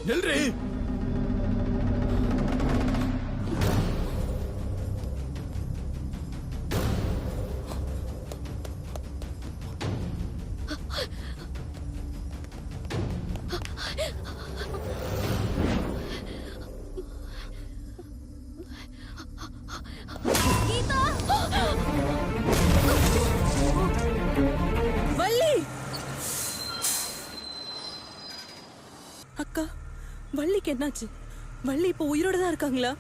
நில்றி. அக்கா, வள்ளிக்கு என்னாச்சு? வள்ளி இப்ப உயிரோட தான் இருக்காங்களா?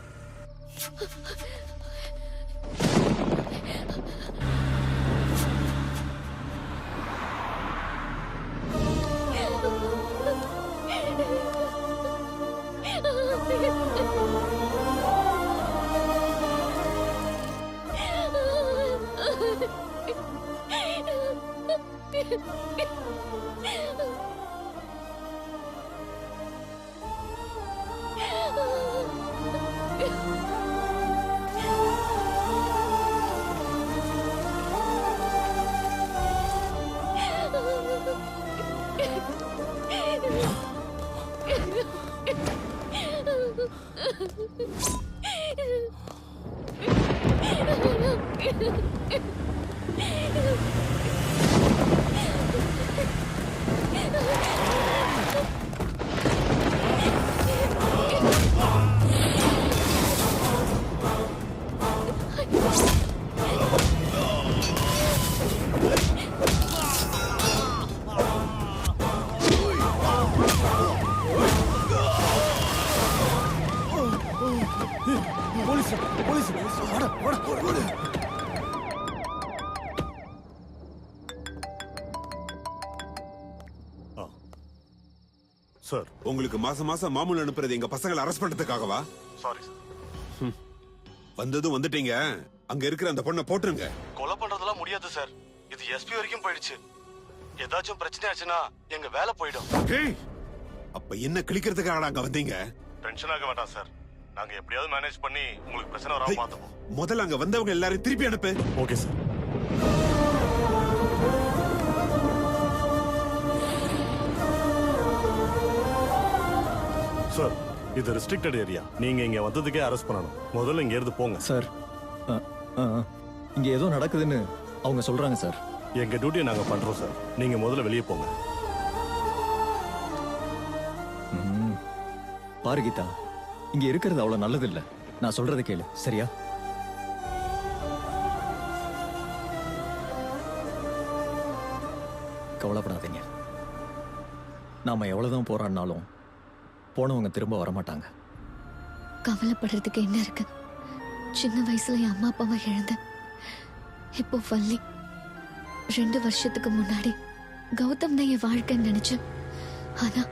சார், உங்களுக்கு மாசம் மாசம் மாமூல் அனுப்புறது எங்க பசங்களை அரெஸ்ட் பண்றதுக்காகவா? Sorry sir. வந்ததும் வந்துட்டீங்க. அங்க இருக்கிற அந்த பொண்ணை போட்டுருங்க. கொலை பண்றதெல்லாம் முடியாது சார். இது எஸ்பி வரைக்கும் போயிடுச்சு. ஏதாச்சும் பிரச்சனை ஆச்சுன்னா எங்க வேலை போயிடும். அப்ப என்ன கிழிக்கிறதுக்காக அங்க வந்தீங்க? டென்ஷன் ஆக வேண்டாம் சார். நாங்க எப்படியாவது மேனேஜ் பண்ணி உங்களுக்கு பிரச்சனை வராம பாத்துப்போம். முதல்ல அங்க வந்தவங்க எல்லாரும் திருப்பி அனுப்பு. Okay sir. சார், இது ரெஸ்ட்ரிக்டட் ஏரியா. நீங்க இங்க வந்ததுக்கே அரெஸ்ட் பண்ணணும். முதல்ல இங்க இருந்து போங்க சார். இங்க ஏதோ நடக்குதுன்னு அவங்க சொல்றாங்க சார். எங்க டியூட்டியை நாங்க பண்றோம் சார். நீங்க முதல்ல வெளியே போங்க. பாரு கீதா, இங்க இருக்கிறது அவ்வளவு நல்லது இல்ல. நான் சொல்றதை கேளு, சரியா? கவலைப்படாதீங்க. நாம எவ்வளவுதான் போராடினாலும் போனவங்க திரும்ப வரமாட்டாங்க. கவலைப்படுறதுக்கு என்ன இருக்கு? சின்ன வயசுல என் அம்மா அப்பாவை இழந்தேன். இப்போ வள்ளி. 2 வருஷத்துக்கு முன்னாடி கௌதம் தான் என் வாழ்க்கைன்னு நினைச்சேன். ஆனா